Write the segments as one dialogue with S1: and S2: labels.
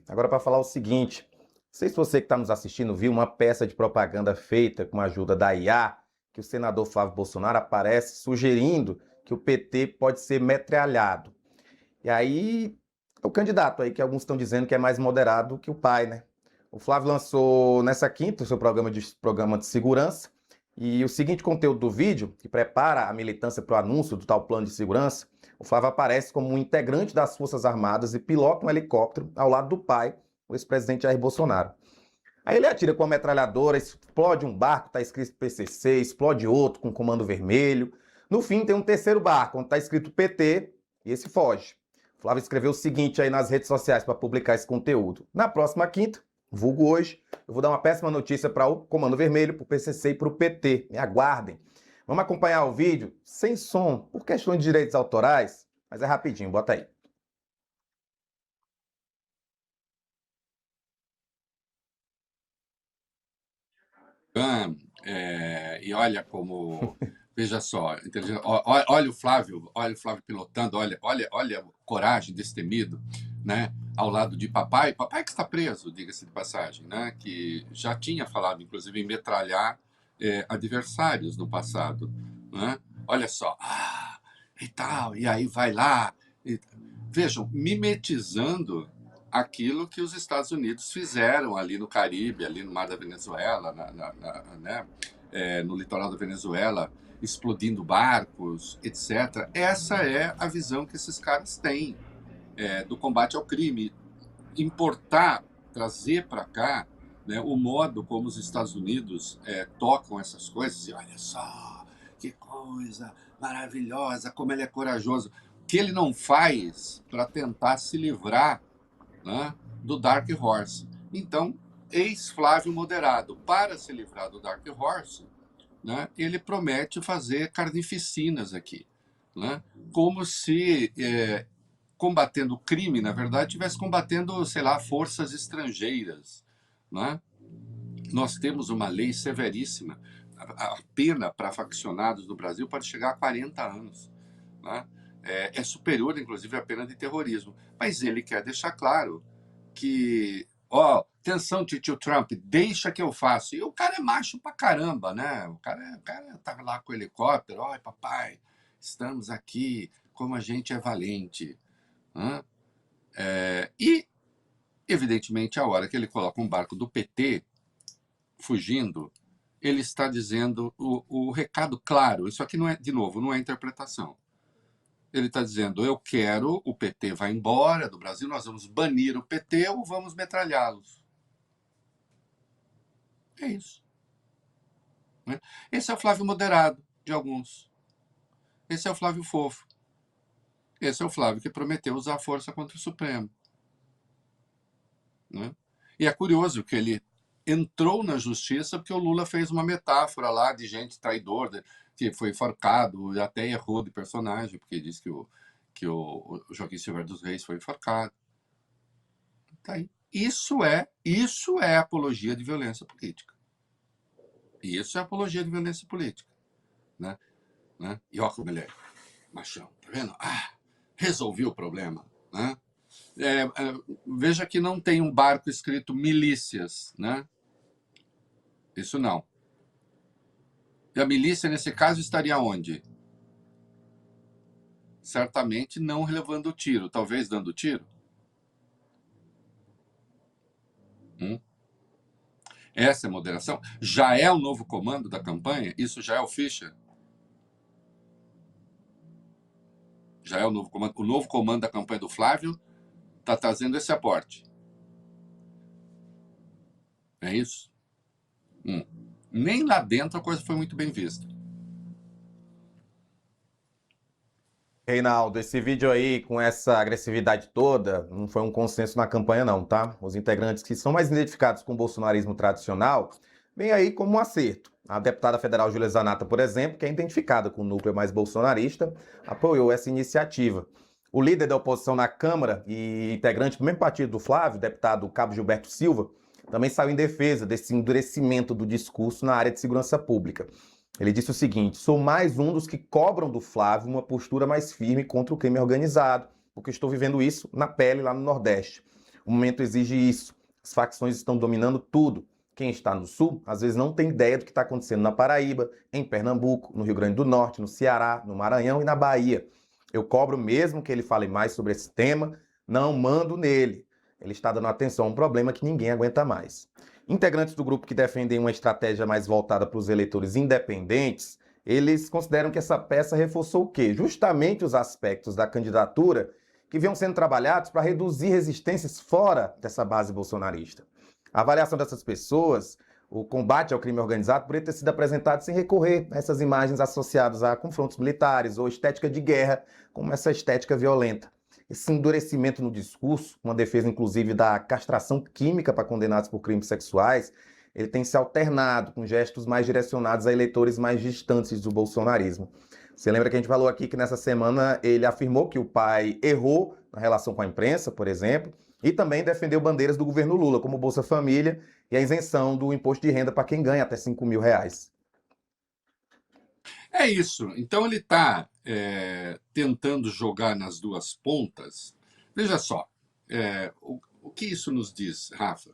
S1: Agora para falar o seguinte, não sei se você que está nos assistindo viu uma peça de propaganda feita com a ajuda da IA, que o senador Flávio Bolsonaro aparece sugerindo que o PT pode ser metralhado. E aí, é o candidato aí que alguns estão dizendo que é mais moderado que o pai, né? O Flávio lançou nessa quinta o seu programa de segurança e o seguinte conteúdo do vídeo, que prepara a militância para o anúncio do tal plano de segurança, o Flávio aparece como um integrante das Forças Armadas e pilota um helicóptero ao lado do pai, o ex-presidente Jair Bolsonaro. Aí ele atira com a metralhadora, explode um barco, tá escrito PCC, explode outro com comando vermelho. No fim tem um terceiro barco, onde tá escrito PT, e esse foge. O Flávio escreveu o seguinte aí nas redes sociais para publicar esse conteúdo. Na próxima quinta, vulgo hoje, eu vou dar uma péssima notícia para o Comando Vermelho, para o PCC e para o PT. Me aguardem. Vamos acompanhar o vídeo sem som, por questões de direitos autorais, mas é rapidinho, bota aí.
S2: E olha como, veja só, olha o Flávio pilotando, olha a coragem destemido, né? Ao lado de papai que está preso, diga-se de passagem, né? Que já tinha falado, inclusive, em metralhar adversários no passado, né? Olha só, e tal, e aí vai lá, vejam, mimetizando aquilo que os Estados Unidos fizeram ali no Caribe, ali no mar da Venezuela, né? No litoral da Venezuela, explodindo barcos, etc. Essa é a visão que esses caras têm do combate ao crime. Importar, trazer para cá, né, o modo como os Estados Unidos tocam essas coisas, e olha só, que coisa maravilhosa, como ele é corajoso. O que ele não faz para tentar se livrar, né, do Dark Horse. Então, ex-Flávio moderado, para se livrar do Dark Horse, né, ele promete fazer carnificinas aqui, né, como se combatendo o crime, na verdade, estivesse combatendo, sei lá, forças estrangeiras, né? Nós temos uma lei severíssima. A pena para faccionados no Brasil pode chegar a 40 anos, né? É superior, inclusive, à pena de terrorismo. Mas ele quer deixar claro que, atenção, tio Trump, deixa que eu faço. E o cara é macho pra caramba, né? O cara tá lá com o helicóptero, papai, estamos aqui, como a gente é valente. Né? E, evidentemente, a hora que ele coloca um barco do PT fugindo, ele está dizendo o recado claro. Isso aqui não é, de novo, não é interpretação. Ele está dizendo, eu quero, o PT vai embora do Brasil, nós vamos banir o PT ou vamos metralhá-los. É isso. Né? Esse é o Flávio moderado de alguns. Esse é o Flávio fofo. Esse é o Flávio que prometeu usar a força contra o Supremo. Né? E é curioso que ele entrou na justiça porque o Lula fez uma metáfora lá de gente traidor, que foi enforcado, e até errou de personagem, porque disse que o Joaquim Silveira dos Reis foi enforcado. Tá aí. Isso é apologia de violência política. Isso é apologia de violência política. Né? E olha como ele é machão, tá vendo? Resolvi o problema. Né? Veja que não tem um barco escrito milícias, né? Isso não. E a milícia, nesse caso, estaria onde? Certamente não levando tiro, talvez dando tiro. Essa é moderação? Já é o novo comando da campanha? Isso já é o Fischer? Já é o novo comando? O novo comando da campanha do Flávio está trazendo esse aporte. É isso? Nem lá dentro a coisa foi muito bem vista.
S1: Reinaldo, esse vídeo aí com essa agressividade toda não foi um consenso na campanha não, tá? Os integrantes que são mais identificados com o bolsonarismo tradicional vêm aí como um acerto. A deputada federal Júlia Zanata, por exemplo, que é identificada com o núcleo mais bolsonarista, apoiou essa iniciativa. O líder da oposição na Câmara e integrante do mesmo partido do Flávio, o deputado Cabo Gilberto Silva, também saiu em defesa desse endurecimento do discurso na área de segurança pública. Ele disse o seguinte: sou mais um dos que cobram do Flávio uma postura mais firme contra o crime organizado, porque estou vivendo isso na pele lá no Nordeste. O momento exige isso. As facções estão dominando tudo. Quem está no Sul, às vezes não tem ideia do que está acontecendo na Paraíba, em Pernambuco, no Rio Grande do Norte, no Ceará, no Maranhão e na Bahia. Eu cobro mesmo que ele fale mais sobre esse tema, não mando nele. Ele está dando atenção a um problema que ninguém aguenta mais. Integrantes do grupo que defendem uma estratégia mais voltada para os eleitores independentes, eles consideram que essa peça reforçou o quê? Justamente os aspectos da candidatura que vinham sendo trabalhados para reduzir resistências fora dessa base bolsonarista. A avaliação dessas pessoas, o combate ao crime organizado, poderia ter sido apresentado sem recorrer a essas imagens associadas a confrontos militares ou estética de guerra, como essa estética violenta. Esse endurecimento no discurso, uma defesa inclusive da castração química para condenados por crimes sexuais, ele tem se alternado com gestos mais direcionados a eleitores mais distantes do bolsonarismo. Você lembra que a gente falou aqui que nessa semana ele afirmou que o pai errou na relação com a imprensa, por exemplo, e também defendeu bandeiras do governo Lula, como Bolsa Família e a isenção do imposto de renda para quem ganha até R$ 5.000.
S2: É isso. Então ele está tentando jogar nas duas pontas. Veja só, o que isso nos diz, Rafa?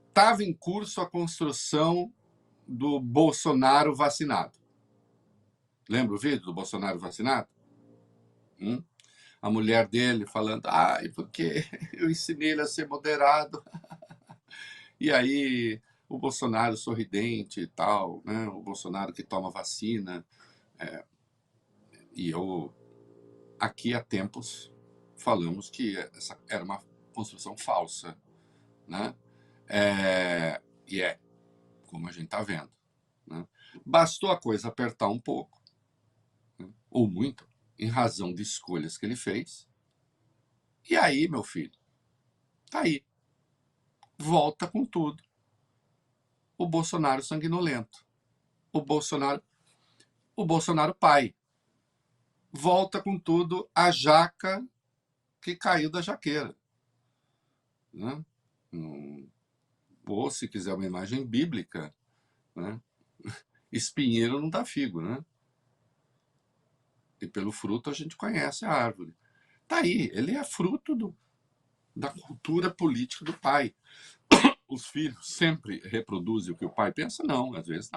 S2: Estava em curso a construção do Bolsonaro vacinado. Lembra o vídeo do Bolsonaro vacinado? A mulher dele falando, porque eu ensinei ele a ser moderado. E aí o Bolsonaro sorridente e tal, né? O Bolsonaro que toma vacina. E eu, aqui há tempos, falamos que essa era uma construção falsa, né? E como a gente está vendo, né? Bastou a coisa apertar um pouco, né? Ou muito, em razão de escolhas que ele fez. E aí, meu filho, tá aí. Volta com tudo. O Bolsonaro sanguinolento. O Bolsonaro pai. Volta com tudo a jaca que caiu da jaqueira, né? Ou, se quiser uma imagem bíblica, né? Espinheiro não dá figo, né? E pelo fruto a gente conhece a árvore. Tá aí, ele é fruto da cultura política do pai. Os filhos sempre reproduzem o que o pai pensa? Não, às vezes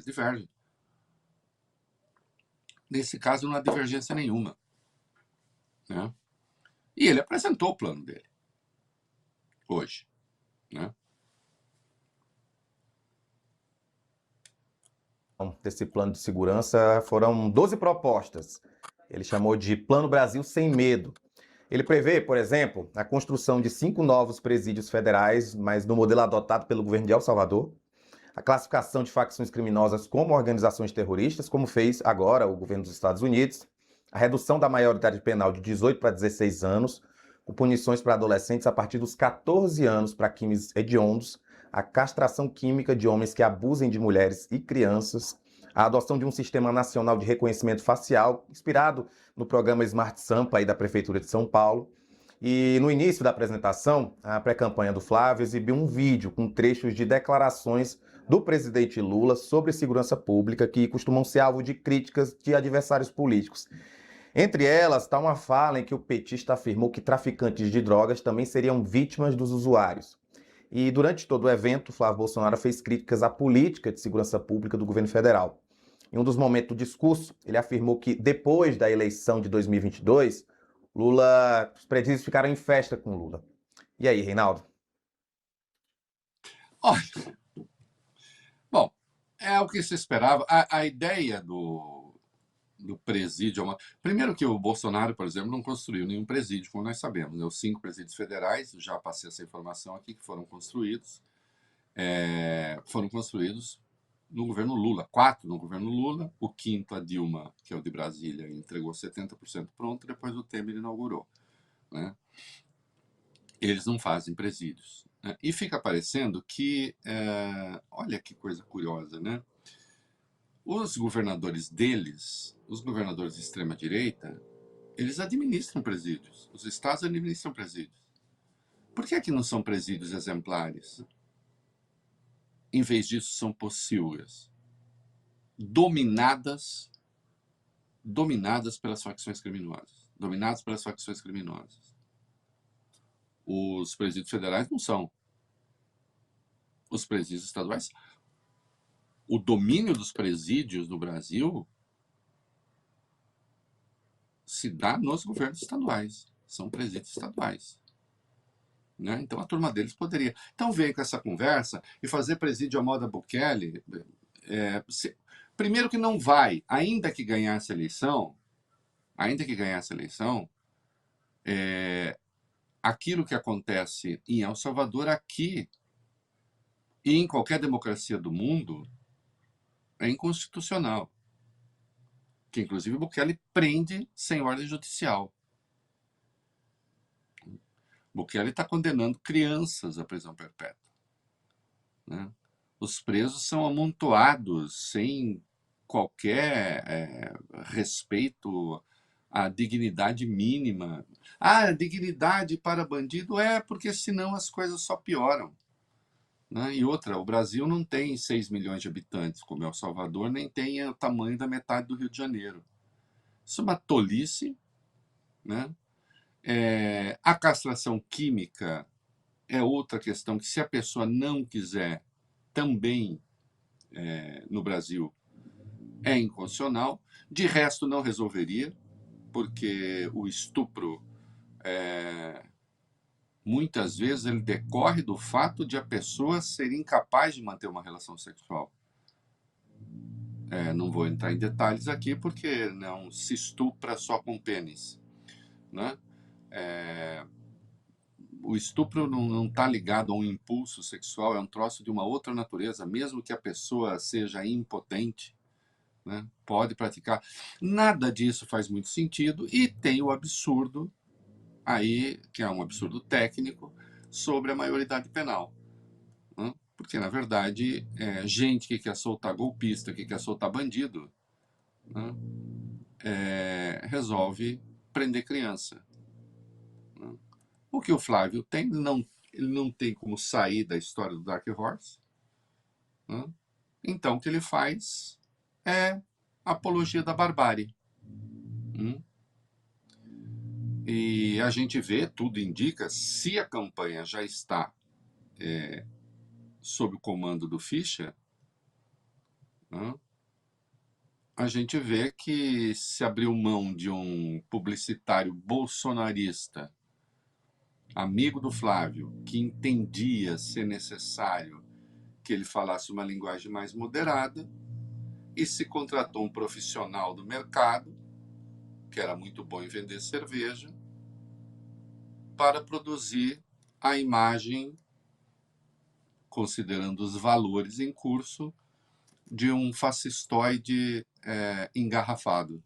S2: divergem. Nesse caso, não há divergência nenhuma, né? E ele apresentou o plano dele hoje, né?
S1: Desse plano de segurança foram 12 propostas. Ele chamou de Plano Brasil Sem Medo. Ele prevê, por exemplo, a construção de 5 novos presídios federais, mas no modelo adotado pelo governo de El Salvador, a classificação de facções criminosas como organizações terroristas, como fez agora o governo dos Estados Unidos, a redução da maioridade penal de 18 para 16 anos, com punições para adolescentes a partir dos 14 anos para crimes hediondos, a castração química de homens que abusem de mulheres e crianças, a adoção de um sistema nacional de reconhecimento facial, inspirado no programa Smart Sampa aí da Prefeitura de São Paulo. E no início da apresentação, a pré-campanha do Flávio exibiu um vídeo com trechos de declarações do presidente Lula sobre segurança pública que costumam ser alvo de críticas de adversários políticos. Entre elas está uma fala em que o petista afirmou que traficantes de drogas também seriam vítimas dos usuários. E durante todo o evento, Flávio Bolsonaro fez críticas à política de segurança pública do governo federal. Em um dos momentos do discurso, ele afirmou que depois da eleição de 2022, os presídios ficaram em festa com Lula. E aí, Reinaldo?
S2: Olha, bom, é o que se esperava. A ideia do presídio primeiro que o Bolsonaro, por exemplo, não construiu nenhum presídio, como nós sabemos, né? Os 5 presídios federais, já passei essa informação aqui, que foram construídos no governo Lula. 4 no governo Lula, o 5º, a Dilma, que é o de Brasília, entregou 70% pronto, depois o Temer inaugurou, né? Eles não fazem presídios, né? E fica parecendo que, olha que coisa curiosa, né? Os governadores deles, os governadores de extrema-direita, eles administram presídios. Os estados administram presídios. Por que não são presídios exemplares? Em vez disso, são pocilgas dominadas pelas facções criminosas. Dominadas pelas facções criminosas. Os presídios federais não são. Os presídios estaduais. O domínio dos presídios no Brasil se dá nos governos estaduais. São presídios estaduais. Né? Então a turma deles poderia. Então veio com essa conversa e fazer presídio à moda Bukele. Primeiro que não vai, ainda que ganhasse a eleição, aquilo que acontece em El Salvador, aqui e em qualquer democracia do mundo, é inconstitucional. Que inclusive Bukele prende sem ordem judicial. Bukele está condenando crianças à prisão perpétua. Né? Os presos são amontoados sem qualquer respeito à dignidade mínima. Ah, dignidade para bandido porque senão as coisas só pioram. Né? E outra, o Brasil não tem 6 milhões de habitantes, como El Salvador, nem tem o tamanho da metade do Rio de Janeiro. Isso é uma tolice. Né? A castração química é outra questão que, se a pessoa não quiser, também no Brasil é inconstitucional. De resto, não resolveria, porque o estupro, muitas vezes, ele decorre do fato de a pessoa ser incapaz de manter uma relação sexual. Não vou entrar em detalhes aqui, porque não se estupra só com pênis. Né? O estupro não está ligado a um impulso sexual, é um troço de uma outra natureza, mesmo que a pessoa seja impotente, né? Pode praticar. Nada disso faz muito sentido, e tem o absurdo aí, que é um absurdo técnico, sobre a maioridade penal. Né? Porque, na verdade, gente que quer soltar golpista, que quer soltar bandido, né? Resolve prender criança. Né? O que o Flávio tem, ele não tem como sair da história do Dark Horse. Né? Então, o que ele faz é apologia da barbárie. E a gente vê, tudo indica, se a campanha já está sob o comando do Fischer, né, a gente vê que se abriu mão de um publicitário bolsonarista, amigo do Flávio, que entendia ser necessário que ele falasse uma linguagem mais moderada, e se contratou um profissional do mercado, que era muito bom em vender cerveja, para produzir a imagem, considerando os valores em curso, de um fascistoide engarrafado.